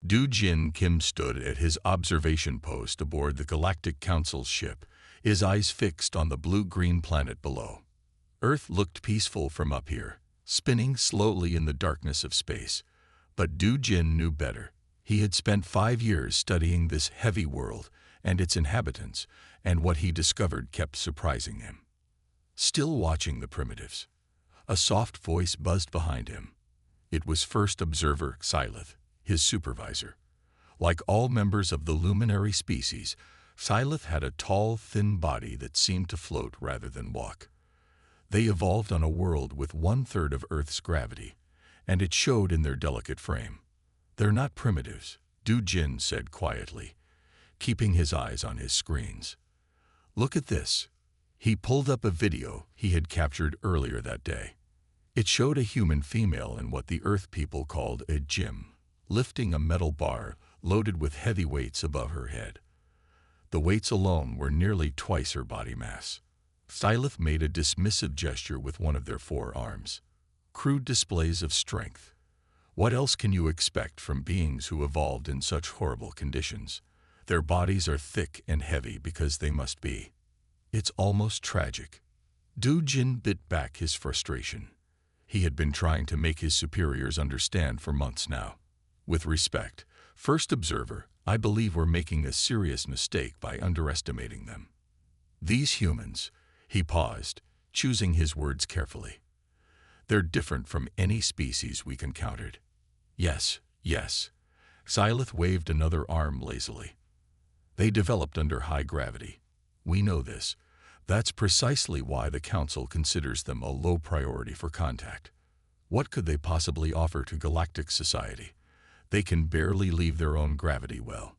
Du Jin Kim stood at his observation post aboard the Galactic Council's ship, his eyes fixed on the blue-green planet below. Earth looked peaceful from up here, spinning slowly in the darkness of space. But Du Jin knew better. He had spent 5 years studying this heavy world and its inhabitants, and what he discovered kept surprising him. Still watching the primitives, a soft voice buzzed behind him. It was First Observer Syleth, his supervisor. Like all members of the luminary species, Syleth had a tall, thin body that seemed to float rather than walk. They evolved on a world with 1/3 of Earth's gravity, and it showed in their delicate frame. "They're not primitives," Du Jin said quietly, keeping his eyes on his screens. "Look at this." He pulled up a video he had captured earlier that day. It showed a human female in what the Earth people called a gym, lifting a metal bar loaded with heavy weights above her head. The weights alone were nearly twice her body mass. Syleth made a dismissive gesture with one of their 4 arms. "Crude displays of strength. What else can you expect from beings who evolved in such horrible conditions? Their bodies are thick and heavy because they must be. It's almost tragic." Du Jin bit back his frustration. He had been trying to make his superiors understand for months now. "With respect, First Observer, I believe we're making a serious mistake by underestimating them. These humans," he paused, choosing his words carefully, "they're different from any species we've encountered." Yes. Syleth waved another arm lazily. "They developed under high gravity. We know this. That's precisely why the Council considers them a low priority for contact. What could they possibly offer to galactic society? They can barely leave their own gravity well."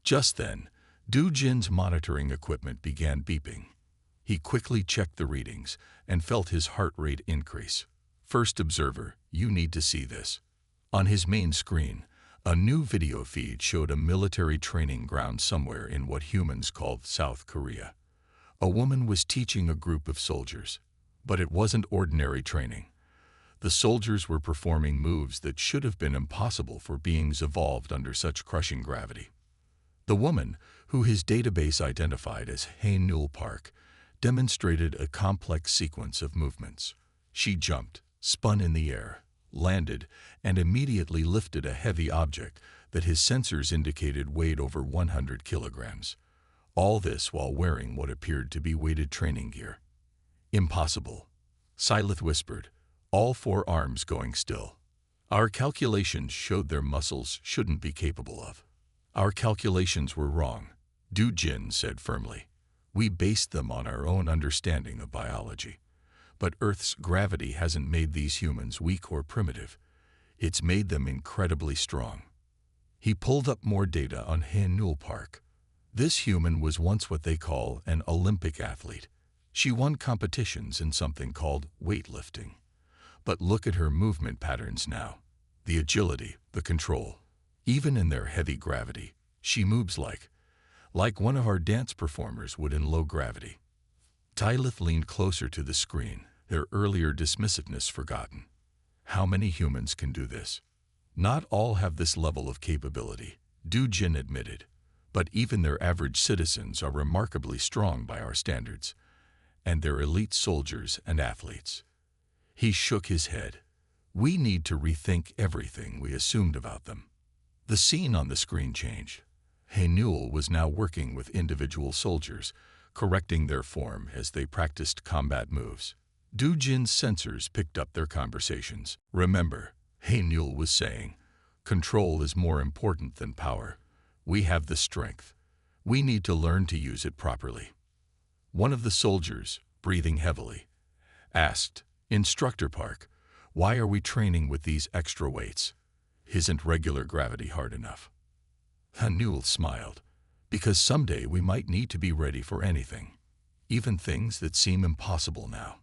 Just then, Du Jin's monitoring equipment began beeping. He quickly checked the readings and felt his heart rate increase. "First Observer, you need to see this." On his main screen, a new video feed showed a military training ground somewhere in what humans called South Korea. A woman was teaching a group of soldiers, but it wasn't ordinary training. The soldiers were performing moves that should have been impossible for beings evolved under such crushing gravity. The woman, who his database identified as Hae-Nul Park, demonstrated a complex sequence of movements. She jumped, spun in the air, landed, and immediately lifted a heavy object that his sensors indicated weighed over 100 kilograms. All this while wearing what appeared to be weighted training gear. "Impossible," Syleth whispered, all 4 arms going still. "Our calculations showed their muscles shouldn't be capable of." "Our calculations were wrong," Du Jin said firmly. "We based them on our own understanding of biology. But Earth's gravity hasn't made these humans weak or primitive. It's made them incredibly strong." He pulled up more data on Hae-Nul Park. This human was once what they call an Olympic athlete. She won competitions in something called weightlifting. But look at her movement patterns now. The agility, the control. Even in their heavy gravity, she moves like one of our dance performers would in low gravity. Syleth leaned closer to the screen, their earlier dismissiveness forgotten. "How many humans can do this?" "Not all have this level of capability," Du Jin admitted. "But even their average citizens are remarkably strong by our standards. And they're elite soldiers and athletes." He shook his head. "We need to rethink everything we assumed about them." The scene on the screen changed. Hae-Nul was now working with individual soldiers, correcting their form as they practiced combat moves. Du Jin's sensors picked up their conversations. "Remember," Hae-Nul was saying, "control is more important than power. We have the strength. We need to learn to use it properly." One of the soldiers, breathing heavily, asked, "Instructor Park, why are we training with these extra weights? Isn't regular gravity hard enough?" Hae-Nul smiled. "Because someday we might need to be ready for anything, even things that seem impossible now."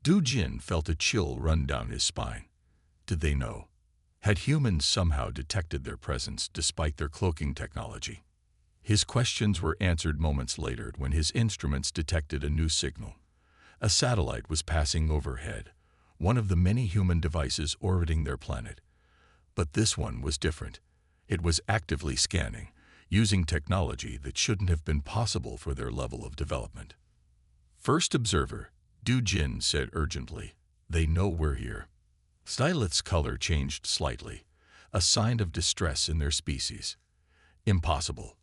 Du Jin felt a chill run down his spine. Did they know? Had humans somehow detected their presence despite their cloaking technology? His questions were answered moments later when his instruments detected a new signal. A satellite was passing overhead, one of the many human devices orbiting their planet. But this one was different. It was actively scanning, using technology that shouldn't have been possible for their level of development. First observer, Du Jin said urgently, "They know we're here." Stylith's color changed slightly, a sign of distress in their species. "Impossible.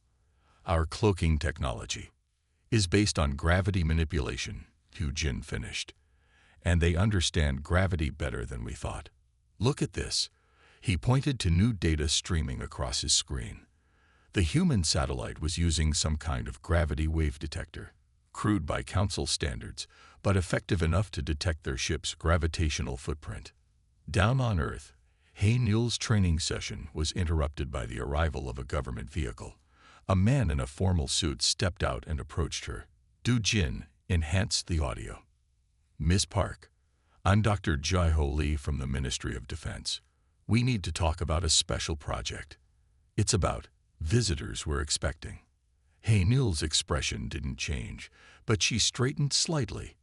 Our cloaking technology is based on gravity manipulation," Du Jin finished. "And they understand gravity better than we thought. Look at this." He pointed to new data streaming across his screen. The human satellite was using some kind of gravity wave detector, crude by Council standards, but effective enough to detect their ship's gravitational footprint. Down on Earth, Haynul's training session was interrupted by the arrival of a government vehicle. A man in a formal suit stepped out and approached her. Du Jin enhanced the audio. "Miss Park, I'm Dr. Jai-Ho Lee from the Ministry of Defense. We need to talk about a special project. It's about visitors we're expecting." Haynul's expression didn't change, but she straightened slightly.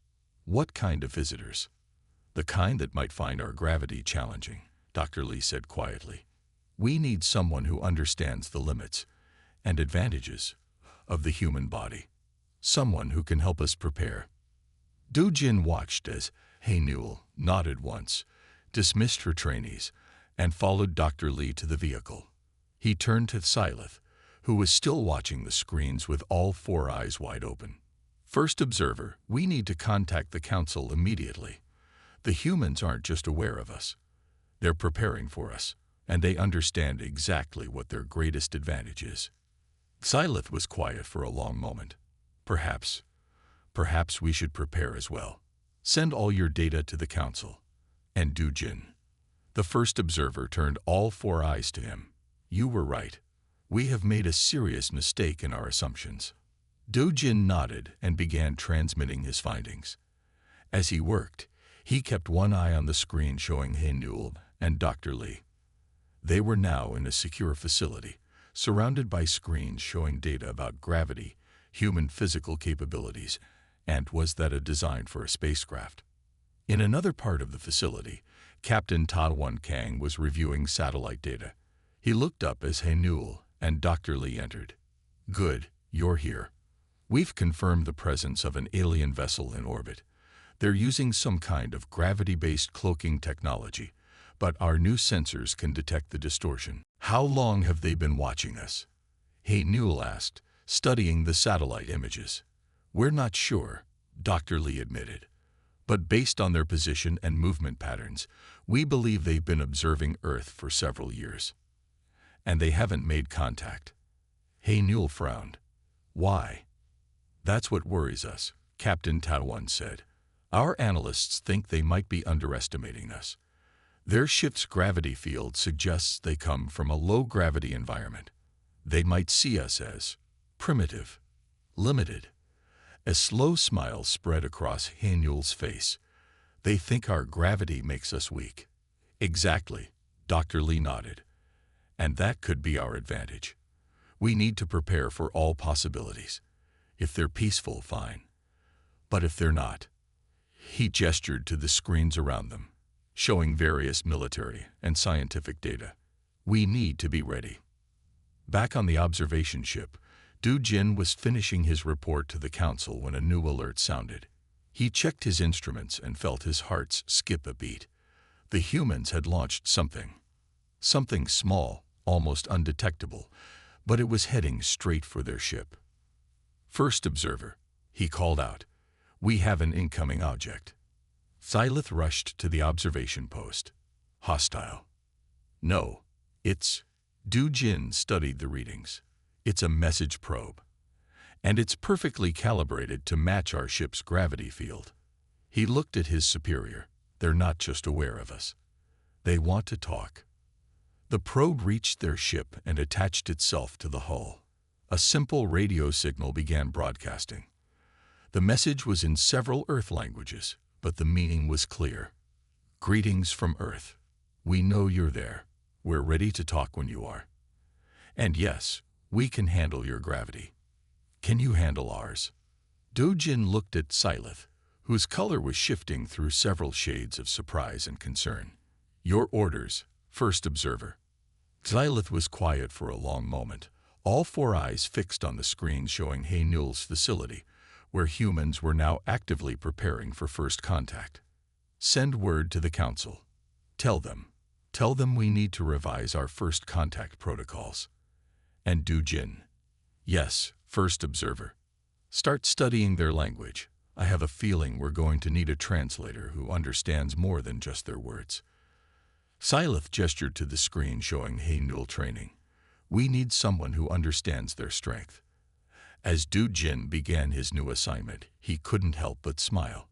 "What kind of visitors?" "The kind that might find our gravity challenging," Dr. Lee said quietly. "We need someone who understands the limits and advantages of the human body. Someone who can help us prepare." Du Jin watched as Haynul nodded once, dismissed her trainees, and followed Dr. Lee to the vehicle. He turned to Stylith, who was still watching the screens with all four eyes wide open. "First observer, we need to contact the Council immediately. The humans aren't just aware of us. They're preparing for us, and they understand exactly what their greatest advantage is." Stylith was quiet for a long moment. Perhaps we should prepare as well. Send all your data to the Council." And Du Jin, the first observer, turned all four eyes to him. "You were right. We have made a serious mistake in our assumptions." Du Jin nodded and began transmitting his findings. As he worked, he kept one eye on the screen showing Haynul and Dr. Lee. They were now in a secure facility, surrounded by screens showing data about gravity, human physical capabilities, and was that a design for a spacecraft. In another part of the facility, Captain Tadwan Kang was reviewing satellite data. He looked up as Haynul and Dr. Lee entered. "Good, you're here. We've confirmed the presence of an alien vessel in orbit. They're using some kind of gravity-based cloaking technology, but our new sensors can detect the distortion." "How long have they been watching us?" Haynul asked, studying the satellite images. "We're not sure," Dr. Lee admitted. "But based on their position and movement patterns, we believe they've been observing Earth for several years. And they haven't made contact." Haynul frowned. "Why?" "That's what worries us," Captain Tadwan said. "Our analysts think they might be underestimating us. Their ship's gravity field suggests they come from a low-gravity environment. They might see us as primitive, limited." A slow smile spread across Haynul's face. "They think our gravity makes us weak." "Exactly," Dr. Lee nodded. "And that could be our advantage. We need to prepare for all possibilities. If they're peaceful, fine. But if they're not..." He gestured to the screens around them, showing various military and scientific data. "We need to be ready." Back on the observation ship, Du Jin was finishing his report to the Council when a new alert sounded. He checked his instruments and felt his heart skip a beat. The humans had launched something. Something small, almost undetectable, but it was heading straight for their ship. "First observer," he called out, "we have an incoming object." Stylith rushed to the observation post. "Hostile." "No, it's..." Du Jin studied the readings. "It's a message probe. And it's perfectly calibrated to match our ship's gravity field." He looked at his superior. "They're not just aware of us. They want to talk." The probe reached their ship and attached itself to the hull. A simple radio signal began broadcasting. The message was in several Earth languages, but the meaning was clear. "Greetings from Earth. We know you're there. We're ready to talk when you are. And yes, we can handle your gravity. Can you handle ours?" Du Jin looked at Stylith, whose color was shifting through several shades of surprise and concern. "Your orders, first observer." Xylith was quiet for a long moment, all four eyes fixed on the screen showing Haynul's facility, where humans were now actively preparing for first contact. Send word to the council. Tell them we need to revise our first contact protocols. And Du Jin. Yes, first observer. Start studying their language. I have a feeling we're going to need a translator who understands more than just their words. Xylith gestured to the screen showing Haynul training. We need someone who understands their strength. As Du Jin began his new assignment, he couldn't help but smile.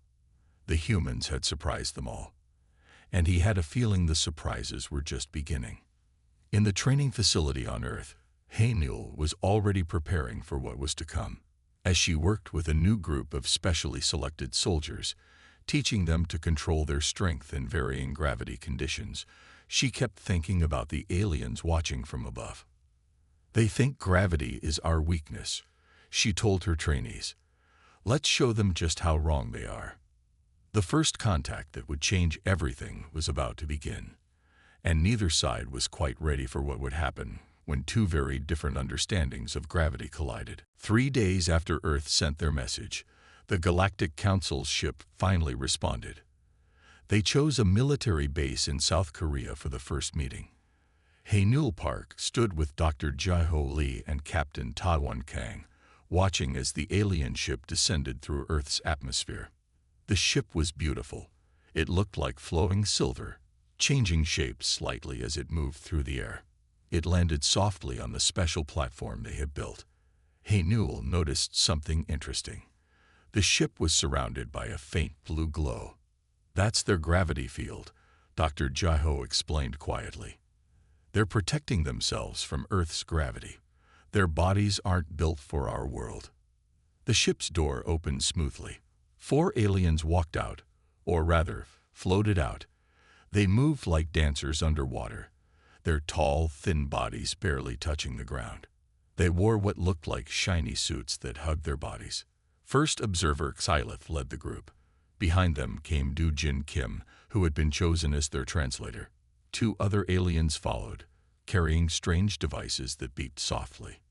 The humans had surprised them all, and he had a feeling the surprises were just beginning. In the training facility on Earth, Haynul was already preparing for what was to come. As she worked with a new group of specially selected soldiers, teaching them to control their strength in varying gravity conditions, she kept thinking about the aliens watching from above. They think gravity is our weakness, she told her trainees. Let's show them just how wrong they are. The first contact that would change everything was about to begin, and neither side was quite ready for what would happen when two very different understandings of gravity collided. 3 days after Earth sent their message, the Galactic Council's ship finally responded. They chose a military base in South Korea for the first meeting. Haynul Park stood with Dr. Jai-Ho Lee and Captain Ta-Won Kang, watching as the alien ship descended through Earth's atmosphere. The ship was beautiful. It looked like flowing silver, changing shape slightly as it moved through the air. It landed softly on the special platform they had built. Haynul noticed something interesting. The ship was surrounded by a faint blue glow. That's their gravity field, Dr. Jai-Ho explained quietly. They're protecting themselves from Earth's gravity. Their bodies aren't built for our world. The ship's door opened smoothly. 4 aliens walked out, or rather, floated out. They moved like dancers underwater, their tall, thin bodies barely touching the ground. They wore what looked like shiny suits that hugged their bodies. First observer Xylith led the group. Behind them came Du Jin Kim, who had been chosen as their translator. 2 other aliens followed, carrying strange devices that beeped softly.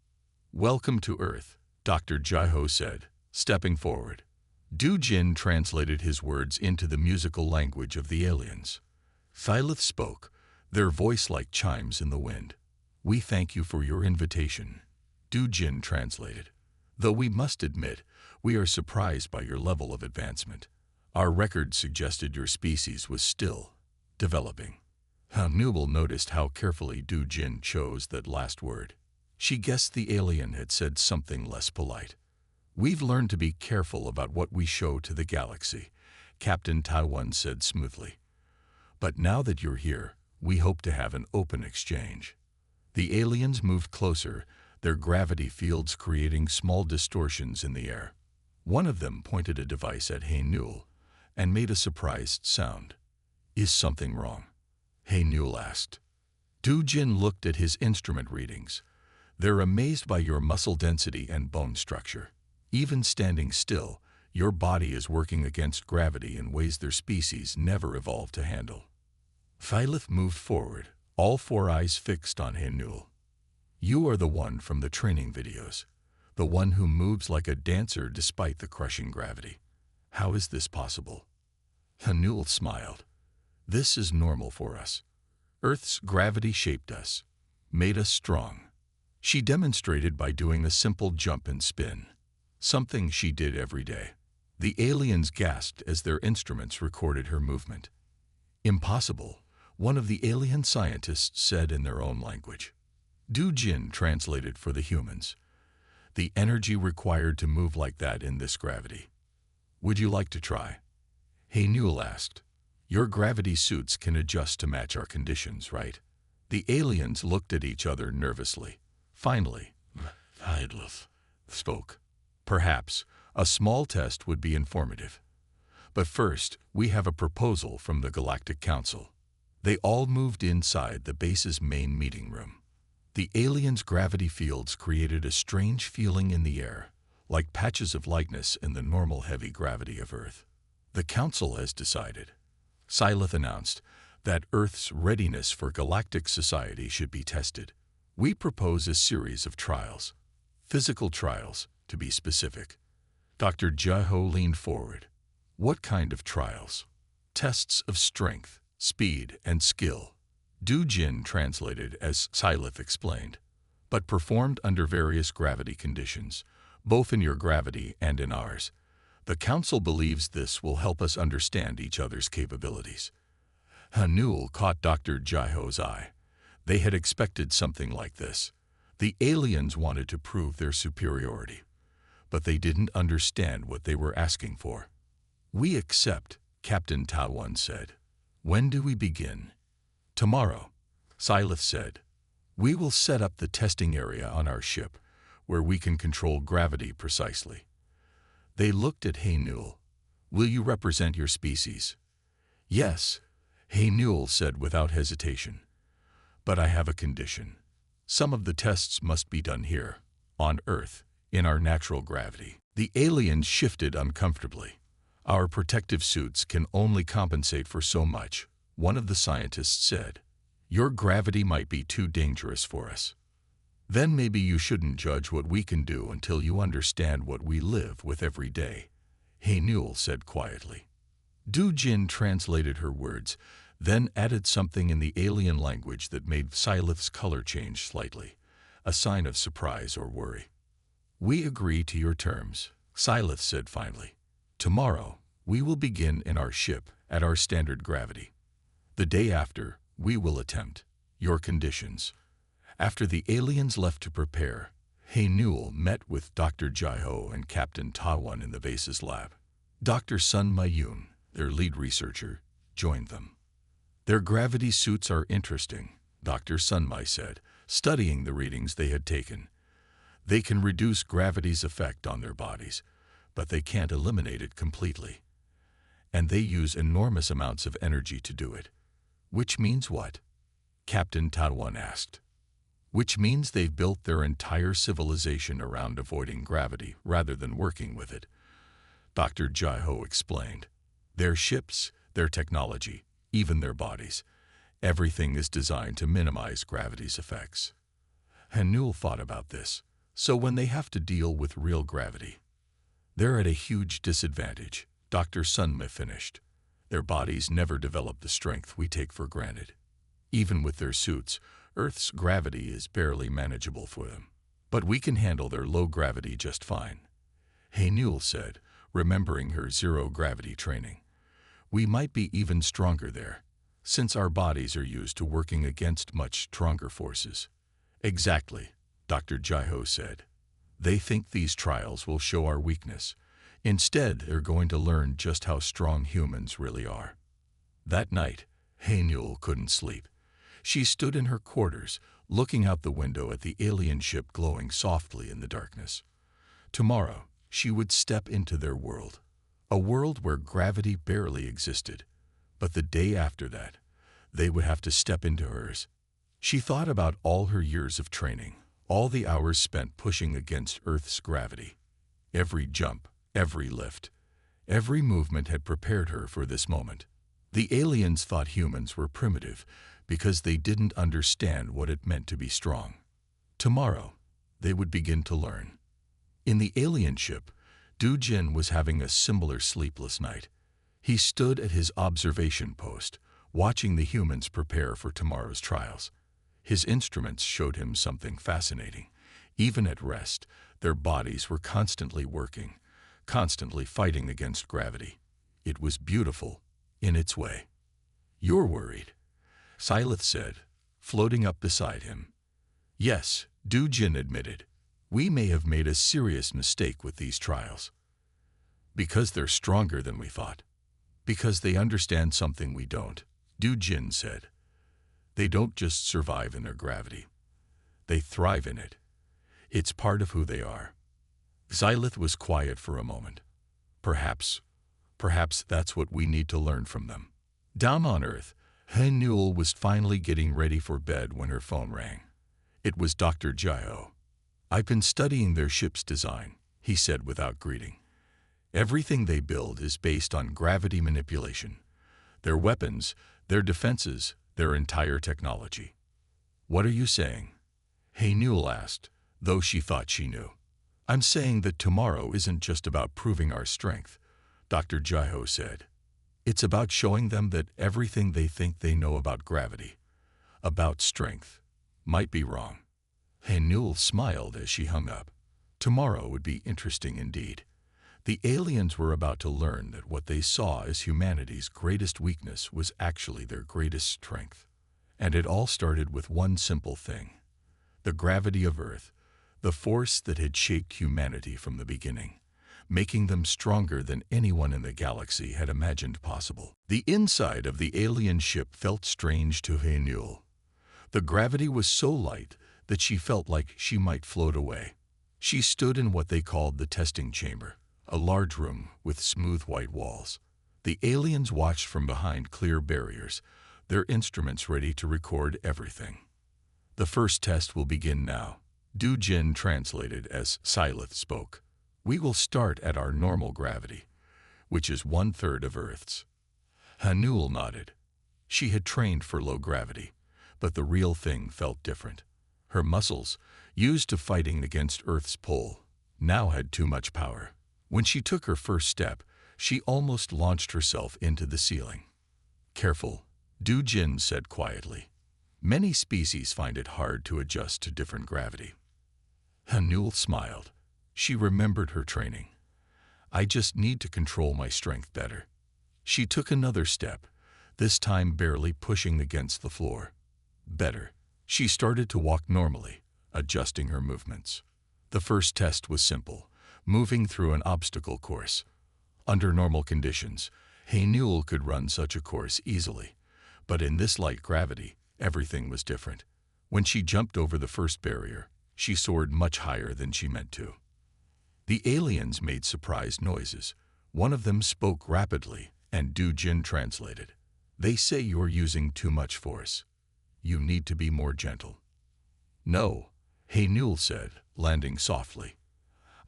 Welcome to Earth, Dr. Jai-Ho said, stepping forward. Du Jin translated his words into the musical language of the aliens. Xylith spoke, their voice like chimes in the wind. We thank you for your invitation, Du Jin translated. Though we must admit, we are surprised by your level of advancement. Our record suggested your species was still developing. Haynul noticed how carefully Du Jin chose that last word. She guessed the alien had said something less polite. We've learned to be careful about what we show to the galaxy, Captain Ta-Won said smoothly. But now that you're here, we hope to have an open exchange. The aliens moved closer, their gravity fields creating small distortions in the air. One of them pointed a device at Haynul and made a surprised sound. Is something wrong? Haynul asked. Du Jin looked at his instrument readings. They're amazed by your muscle density and bone structure. Even standing still, your body is working against gravity in ways their species never evolved to handle. Xylith moved forward, all 4 eyes fixed on Haynul. You are the one from the training videos, the one who moves like a dancer despite the crushing gravity. How is this possible? Haynul smiled. This is normal for us. Earth's gravity shaped us, made us strong. She demonstrated by doing a simple jump and spin, something she did every day. The aliens gasped as their instruments recorded her movement. Impossible, one of the alien scientists said in their own language. Du Jin translated for the humans. The energy required to move like that in this gravity. Would you like to try? Haynul asked. Your gravity suits can adjust to match our conditions, right? The aliens looked at each other nervously. Finally, Xylith spoke. Perhaps a small test would be informative. But first, we have a proposal from the Galactic Council. They all moved inside the base's main meeting room. The aliens' gravity fields created a strange feeling in the air, like patches of lightness in the normal heavy gravity of Earth. The Council has decided, Xylith announced, that Earth's readiness for galactic society should be tested. We propose a series of trials, physical trials, to be specific. Dr. Jiho leaned forward. What kind of trials? Tests of strength, speed, and skill. Du Jin translated as Sylith explained, but performed under various gravity conditions, both in your gravity and in ours. The Council believes this will help us understand each other's capabilities. Hanul caught Dr. Jiho's eye. They had expected something like this. The aliens wanted to prove their superiority, but they didn't understand what they were asking for. We accept, Captain Tawan said. When do we begin? Tomorrow, Sylith said. We will set up the testing area on our ship, where we can control gravity precisely. They looked at Hanul. Will you represent your species? Yes, Hanul said without hesitation. But I have a condition. Some of the tests must be done here, on Earth, in our natural gravity. The aliens shifted uncomfortably. Our protective suits can only compensate for so much, one of the scientists said. Your gravity might be too dangerous for us. Then maybe you shouldn't judge what we can do until you understand what we live with every day, Hanul said quietly. Du Jin translated her words, then added something in the alien language that made Sylith's color change slightly, a sign of surprise or worry. We agree to your terms, Sylith said finally. Tomorrow, we will begin in our ship at our standard gravity. The day after, we will attempt your conditions. After the aliens left to prepare, Hanul met with Dr. Jiho and Captain Tawan in the base's lab. Dr. Sun Mayun, their lead researcher, joined them. Their gravity suits are interesting, Dr. Sunmai said, studying the readings they had taken. They can reduce gravity's effect on their bodies, but they can't eliminate it completely. And they use enormous amounts of energy to do it. Which means what? Captain Tawan asked. Which means they've built their entire civilization around avoiding gravity rather than working with it. Dr. Jiho explained. Their ships, their technology, even their bodies. Everything is designed to minimize gravity's effects. Hanul thought about this. So when they have to deal with real gravity, they're at a huge disadvantage, Dr. Sunma finished. Their bodies never develop the strength we take for granted. Even with their suits, Earth's gravity is barely manageable for them. But we can handle their low gravity just fine. Hanul said, remembering her zero-gravity training. We might be even stronger there, since our bodies are used to working against much stronger forces. Exactly, Dr. Jiho said. They think these trials will show our weakness. Instead, they're going to learn just how strong humans really are. That night, Hanul couldn't sleep. She stood in her quarters, looking out the window at the alien ship glowing softly in the darkness. Tomorrow, she would step into their world. A world where gravity barely existed. But the day after that, they would have to step into hers. She thought about all her years of training, all the hours spent pushing against Earth's gravity. Every jump, every lift, every movement had prepared her for this moment. The aliens thought humans were primitive because they didn't understand what it meant to be strong. Tomorrow, they would begin to learn. In the alien ship, Du Jin was having a similar sleepless night. He stood at his observation post, watching the humans prepare for tomorrow's trials. His instruments showed him something fascinating. Even at rest, their bodies were constantly working, constantly fighting against gravity. It was beautiful, in its way. You're worried, Sylith said, floating up beside him. Yes, Du Jin admitted. We may have made a serious mistake with these trials. Because they're stronger than we thought. Because they understand something we don't, Du Jin said. They don't just survive in their gravity. They thrive in it. It's part of who they are. Sylith was quiet for a moment. Perhaps that's what we need to learn from them. Down on Earth, Hanul was finally getting ready for bed when her phone rang. It was Dr. Jiho. I've been studying their ship's design, he said without greeting. Everything they build is based on gravity manipulation. Their weapons, Their defenses, their entire technology. What are you saying? Haynul asked, though she thought she knew. I'm saying that tomorrow isn't just about proving our strength, Dr. Jaiho said. It's about showing them that everything they think they know about gravity, about strength, might be wrong. Haynul smiled as she hung up. Tomorrow would be interesting indeed. The aliens were about to learn that what they saw as humanity's greatest weakness was actually their greatest strength. And it all started with one simple thing. The gravity of Earth, the force that had shaped humanity from the beginning, making them stronger than anyone in the galaxy had imagined possible. The inside of the alien ship felt strange to Haynul. The gravity was so light that she felt like she might float away. She stood in what they called the testing chamber, a large room with smooth white walls. The aliens watched from behind clear barriers, their instruments ready to record everything. The first test will begin now, Du Jin translated as Silith spoke. We will start at our normal gravity, which is 1/3 of Earth's. Haynul nodded. She had trained for low gravity, but the real thing felt different. Her muscles, used to fighting against Earth's pull, now had too much power. When she took her first step, she almost launched herself into the ceiling. Careful, Du Jin said quietly. Many species find it hard to adjust to different gravity. Haynul smiled. She remembered her training. I just need to control my strength better. She took another step, this time barely pushing against the floor. Better. She started to walk normally, adjusting her movements. The first test was simple, moving through an obstacle course. Under normal conditions, Haynul could run such a course easily. But in this light gravity, everything was different. When she jumped over the first barrier, she soared much higher than she meant to. The aliens made surprised noises. One of them spoke rapidly, and Du Jin translated. They say you're using too much force. You need to be more gentle. No, Haynul said, landing softly.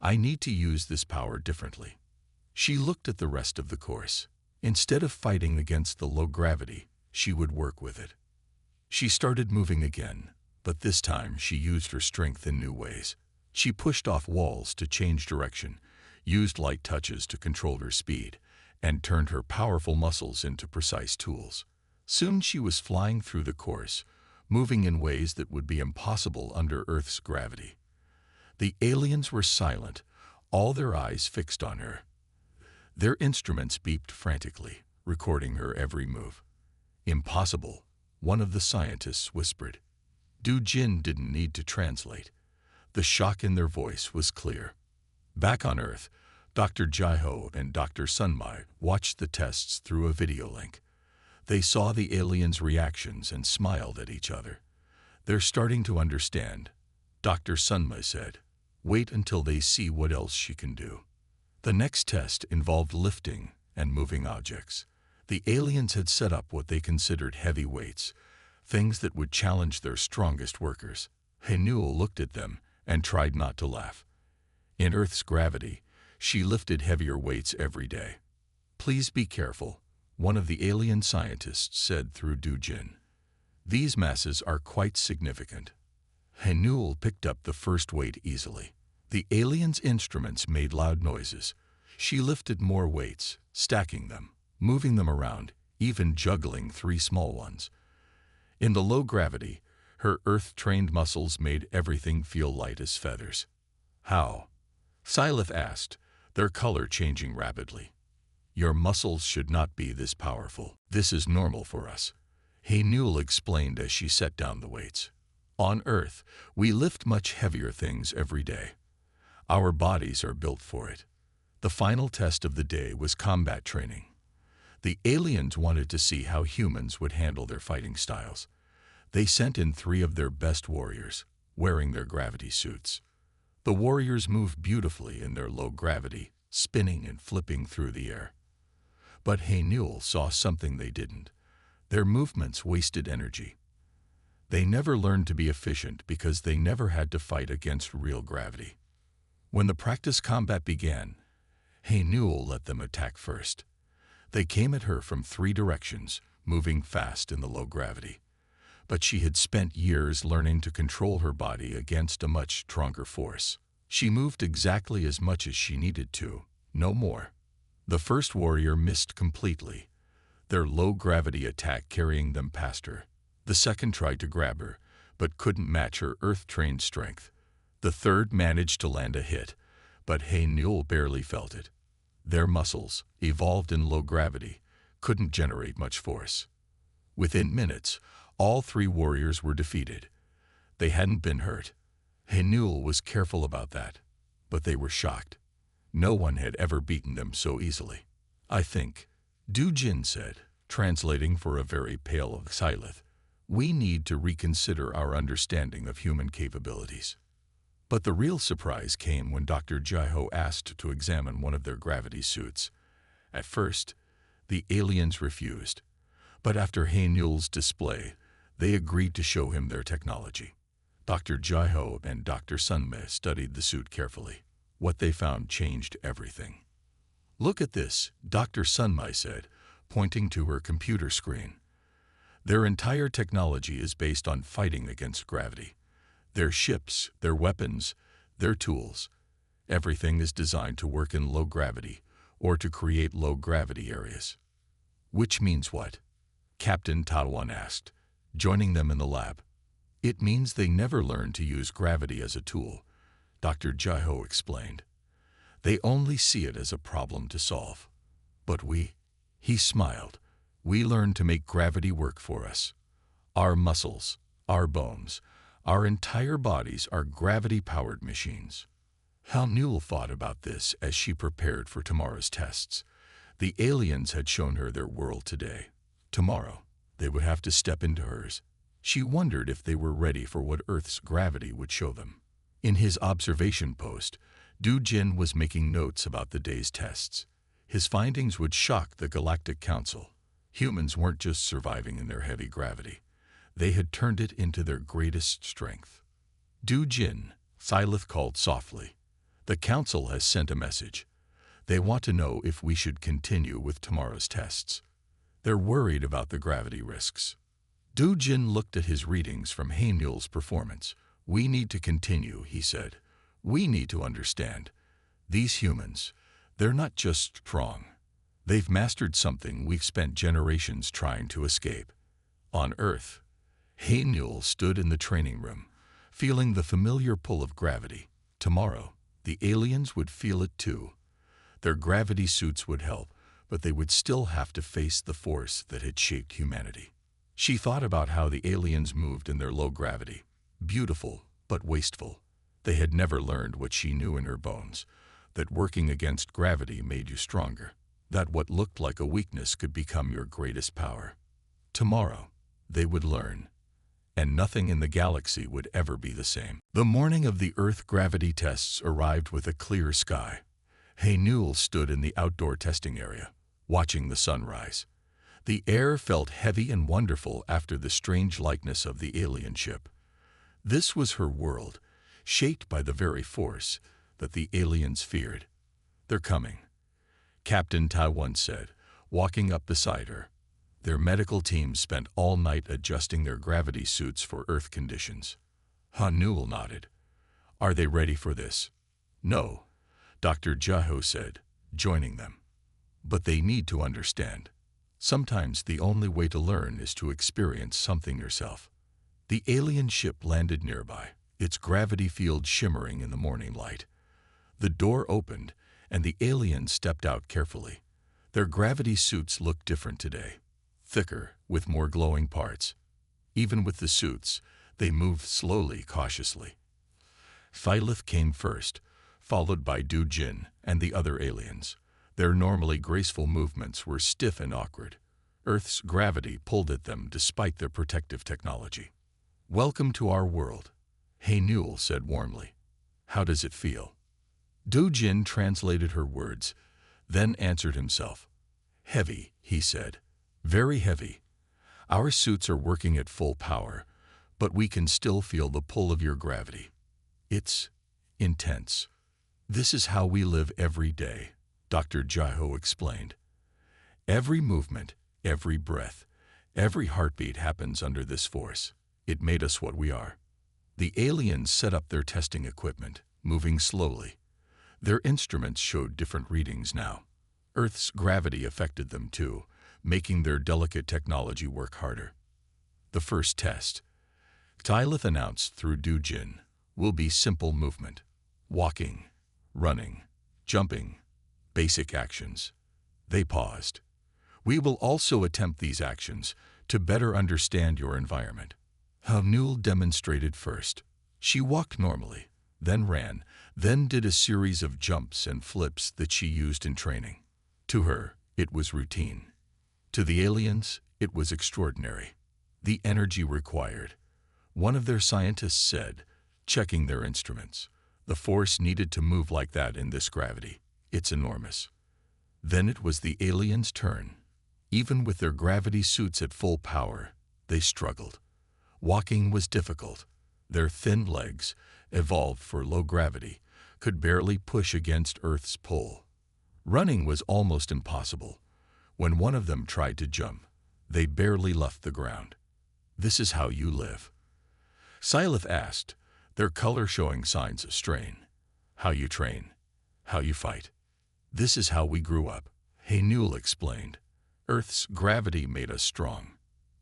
I need to use this power differently. She looked at the rest of the course. Instead of fighting against the low gravity, she would work with it. She started moving again, but this time she used her strength in new ways. She pushed off walls to change direction, used light touches to control her speed, and turned her powerful muscles into precise tools. Soon she was flying through the course, moving in ways that would be impossible under Earth's gravity. The aliens were silent, all their eyes fixed on her. Their instruments beeped frantically, recording her every move. Impossible, one of the scientists whispered. Du Jin didn't need to translate. The shock in their voice was clear. Back on Earth, Dr. Jaiho and Dr. Sunmai watched the tests through a video link. They saw the aliens' reactions and smiled at each other. They're starting to understand, Dr. Sunmai said. Wait until they see what else she can do. The next test involved lifting and moving objects. The aliens had set up what they considered heavy weights, things that would challenge their strongest workers. Haynul looked at them and tried not to laugh. In Earth's gravity, she lifted heavier weights every day. Please be careful, one of the alien scientists said through Du Jin. These masses are quite significant. Haynul picked up the first weight easily. The aliens' instruments made loud noises. She lifted more weights, stacking them, moving them around, even juggling 3 small ones. In the low gravity, her Earth-trained muscles made everything feel light as feathers. How? Silith asked, their color changing rapidly. Your muscles should not be this powerful. This is normal for us, Haynul explained as she set down the weights. On Earth, we lift much heavier things every day. Our bodies are built for it. The final test of the day was combat training. The aliens wanted to see how humans would handle their fighting styles. They sent in 3 of their best warriors, wearing their gravity suits. The warriors moved beautifully in their low gravity, spinning and flipping through the air. But Haynul saw something they didn't. Their movements wasted energy. They never learned to be efficient because they never had to fight against real gravity. When the practice combat began, Haynul let them attack first. They came at her from 3 directions, moving fast in the low gravity. But she had spent years learning to control her body against a much stronger force. She moved exactly as much as she needed to, no more. The first warrior missed completely, their low-gravity attack carrying them past her. The second tried to grab her, but couldn't match her Earth-trained strength. The third managed to land a hit, but Haynul barely felt it. Their muscles, evolved in low gravity, couldn't generate much force. Within minutes, all three warriors were defeated. They hadn't been hurt. Haynul was careful about that, but they were shocked. No one had ever beaten them so easily. I think, Du Jin said, translating for a very pale Sylith, we need to reconsider our understanding of human capabilities. But the real surprise came when Dr. Jaiho asked to examine one of their gravity suits. At first, the aliens refused, but after Haynul's display, they agreed to show him their technology. Dr. Jaiho and Dr. Sunmei studied the suit carefully. What they found changed everything. Look at this, Dr. Sunmei said, pointing to her computer screen. Their entire technology is based on fighting against gravity. Their ships, their weapons, their tools. Everything is designed to work in low gravity or to create low gravity areas. Which means what? Captain Taiwan asked, joining them in the lab. It means they never learn to use gravity as a tool, Dr. Jaiho explained. They only see it as a problem to solve. But he smiled, we learn to make gravity work for us. Our muscles, our bones, our entire bodies are gravity-powered machines. Haynul thought about this as she prepared for tomorrow's tests. The aliens had shown her their world today. Tomorrow, they would have to step into hers. She wondered if they were ready for what Earth's gravity would show them. In his observation post, Du Jin was making notes about the day's tests. His findings would shock the Galactic Council. Humans weren't just surviving in their heavy gravity. They had turned it into their greatest strength. Du Jin, Sylith called softly. The Council has sent a message. They want to know if we should continue with tomorrow's tests. They're worried about the gravity risks. Du Jin looked at his readings from Haynul's performance. We need to continue, he said. We need to understand. These humans, they're not just strong. They've mastered something we've spent generations trying to escape. On Earth, Haynul stood in the training room, feeling the familiar pull of gravity. Tomorrow, the aliens would feel it too. Their gravity suits would help, but they would still have to face the force that had shaped humanity. She thought about how the aliens moved in their low gravity. Beautiful, but wasteful. They had never learned what she knew in her bones, that working against gravity made you stronger, that what looked like a weakness could become your greatest power. Tomorrow, they would learn, and nothing in the galaxy would ever be the same. The morning of the Earth gravity tests arrived with a clear sky. Haynul stood in the outdoor testing area, watching the sunrise. The air felt heavy and wonderful after the strange likeness of the alien ship. This was her world, shaped by the very force that the aliens feared. They're coming, Captain Taiwan said, walking up beside her. Their medical team spent all night adjusting their gravity suits for Earth conditions. Haynul nodded. Are they ready for this? No, Dr. Jaiho said, joining them. But they need to understand. Sometimes the only way to learn is to experience something yourself. The alien ship landed nearby, its gravity field shimmering in the morning light. The door opened, and the aliens stepped out carefully. Their gravity suits looked different today, thicker, with more glowing parts. Even with the suits, they moved slowly, cautiously. Sylith came first, followed by Du Jin and the other aliens. Their normally graceful movements were stiff and awkward. Earth's gravity pulled at them despite their protective technology. Welcome to our world, Haynul said warmly. How does it feel? Du Jin translated her words, then answered himself. Heavy, he said. Very heavy. Our suits are working at full power, but we can still feel the pull of your gravity. It's intense. This is how we live every day, Dr. Jaiho explained. Every movement, every breath, Every heartbeat happens under this force. It made us what we are. The aliens set up their testing equipment, moving slowly. Their instruments showed different readings now. Earth's gravity affected them too, making their delicate technology work harder. The first test, Tyleth announced through Dujin, will be simple movement. Walking, running, jumping, basic actions. They paused. We will also attempt these actions to better understand your environment. Newell demonstrated first. She walked normally, then ran, then did a series of jumps and flips that she used in training. To her, it was routine. To the aliens, it was extraordinary. The energy required. One of their scientists said, checking their instruments, the force needed to move like that in this gravity. It's enormous. Then it was the aliens' turn. Even with their gravity suits at full power, they struggled. Walking was difficult. Their thin legs, evolved for low gravity, could barely push against Earth's pull. Running was almost impossible. When one of them tried to jump, they barely left the ground. This is how you live? Tyleth asked, their color showing signs of strain. How you train, how you fight. This is how we grew up, Newell explained. Earth's gravity made us strong.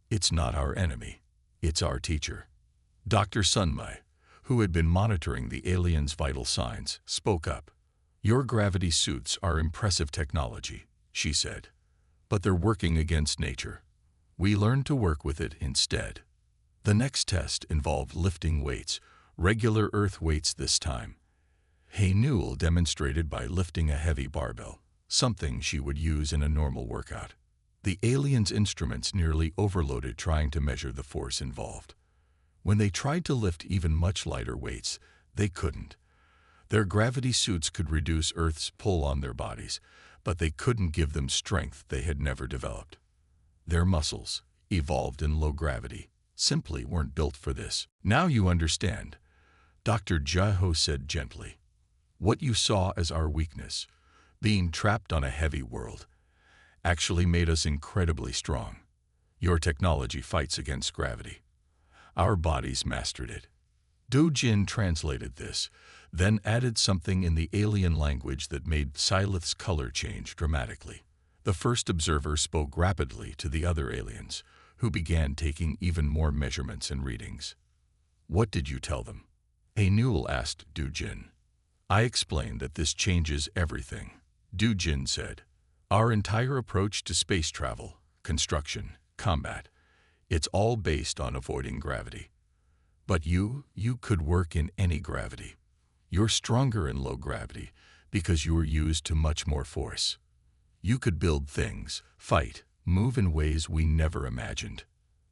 It's not our enemy, it's our teacher. Dr. Sunmai, who had been monitoring the aliens' vital signs, spoke up. Your gravity suits are impressive technology, she said. But they're working against nature. We learned to work with it instead. The next test involved lifting weights, regular Earth weights this time. Newell demonstrated by lifting a heavy barbell, something she would use in a normal workout. The aliens' instruments nearly overloaded trying to measure the force involved. When they tried to lift even much lighter weights, they couldn't. Their gravity suits could reduce Earth's pull on their bodies, but they couldn't give them strength they had never developed. Their muscles, evolved in low gravity, simply weren't built for this. Now you understand, Dr. Jaho said gently. What you saw as our weakness, being trapped on a heavy world, actually made us incredibly strong. Your technology fights against gravity. Our bodies mastered it. Dojin translated this, then added something in the alien language that made Tyleth's color change dramatically. The first observer spoke rapidly to the other aliens, who began taking even more measurements and readings. What did you tell them? Newell asked Dujin. I explained that this changes everything, Dujin said. Our entire approach to space travel, construction, combat, it's all based on avoiding gravity. But you could work in any gravity. You're stronger in low gravity because you were used to much more force. You could build things, fight, move in ways we never imagined.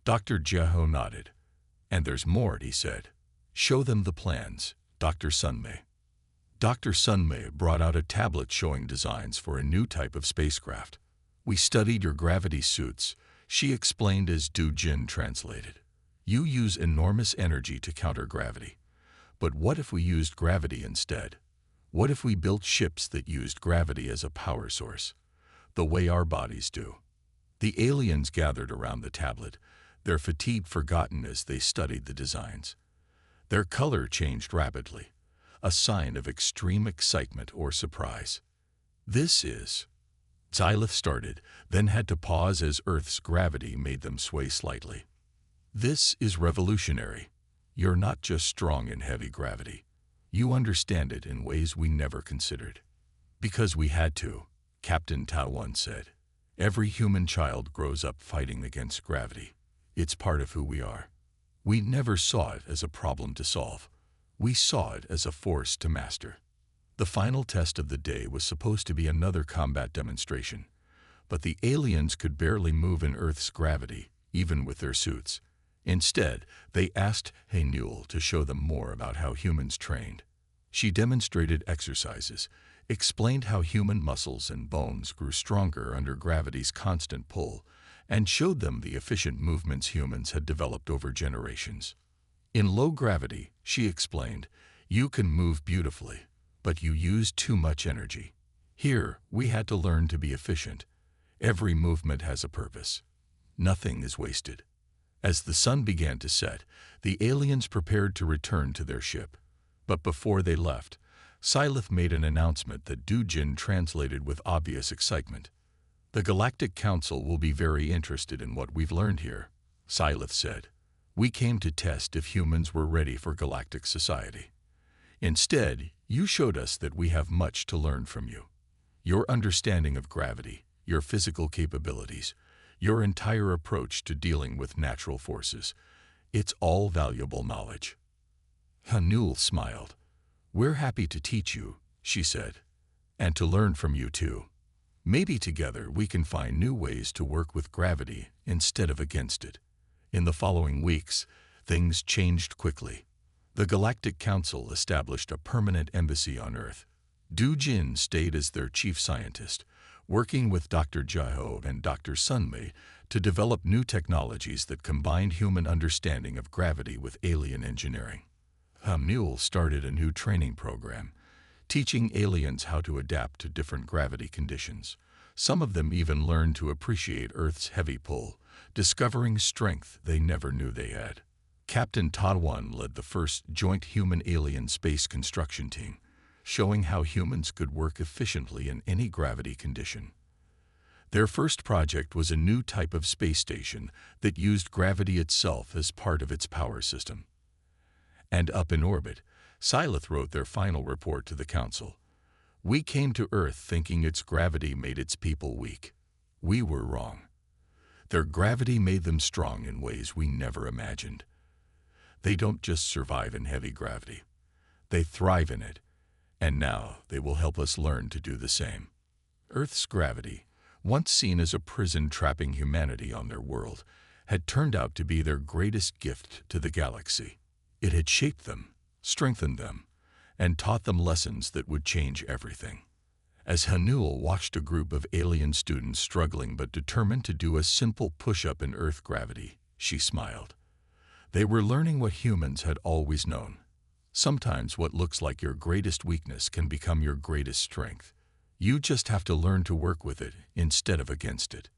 Dr. Jaho nodded. And there's more, he said. Show them the plans, Dr. Sunmai. Dr. Sunmai brought out a tablet showing designs for a new type of spacecraft. We studied your gravity suits, she explained as Dujin translated. You use enormous energy to counter gravity. But what if we used gravity instead? What if we built ships that used gravity as a power source, the way our bodies do? The aliens gathered around the tablet, their fatigue forgotten as they studied the designs. Their color changed rapidly, a sign of extreme excitement or surprise. This is... Tyleth started, then had to pause as Earth's gravity made them sway slightly. This is revolutionary. You're not just strong in heavy gravity. You understand it in ways we never considered. Because we had to, Captain Tao once said. Every human child grows up fighting against gravity. It's part of who we are. We never saw it as a problem to solve. We saw it as a force to master. The final test of the day was supposed to be another combat demonstration, but the aliens could barely move in Earth's gravity, even with their suits. Instead, they asked Newell to show them more about how humans trained. She demonstrated exercises, explained how human muscles and bones grew stronger under gravity's constant pull, and showed them the efficient movements humans had developed over generations. In low gravity, she explained, you can move beautifully, but you use too much energy. Here, we had to learn to be efficient. Every movement has a purpose. Nothing is wasted. As the sun began to set, the aliens prepared to return to their ship. But before they left, Sylith made an announcement that Dujin translated with obvious excitement. "The Galactic Council will be very interested in what we've learned here," Sylith said. "We came to test if humans were ready for galactic society. Instead, you showed us that we have much to learn from you. Your understanding of gravity, your physical capabilities, your entire approach to dealing with natural forces. It's all valuable knowledge." Hanul smiled. "We're happy to teach you," she said, "and to learn from you too. Maybe together we can find new ways to work with gravity instead of against it." In the following weeks, things changed quickly. The Galactic Council established a permanent embassy on Earth. Dujin stayed as their chief scientist, working with Dr. Jiho and Dr. Sunmei to develop new technologies that combined human understanding of gravity with alien engineering. Hamul started a new training program, teaching aliens how to adapt to different gravity conditions. Some of them even learned to appreciate Earth's heavy pull, discovering strength they never knew they had. Captain Tadwan led the first joint human-alien space construction team, showing how humans could work efficiently in any gravity condition. Their first project was a new type of space station that used gravity itself as part of its power system. And up in orbit, Sylith wrote their final report to the Council. "We came to Earth thinking its gravity made its people weak. We were wrong. Their gravity made them strong in ways we never imagined. They don't just survive in heavy gravity. They thrive in it. And now they will help us learn to do the same." Earth's gravity, once seen as a prison trapping humanity on their world, had turned out to be their greatest gift to the galaxy. It had shaped them, strengthened them, and taught them lessons that would change everything. As Hanul watched a group of alien students struggling but determined to do a simple push-up in Earth gravity, she smiled. They were learning what humans had always known. Sometimes what looks like your greatest weakness can become your greatest strength. You just have to learn to work with it instead of against it.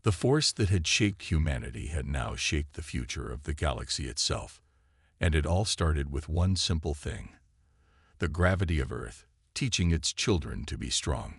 The force that had shaped humanity had now shaped the future of the galaxy itself. And it all started with one simple thing: the gravity of Earth, teaching its children to be strong.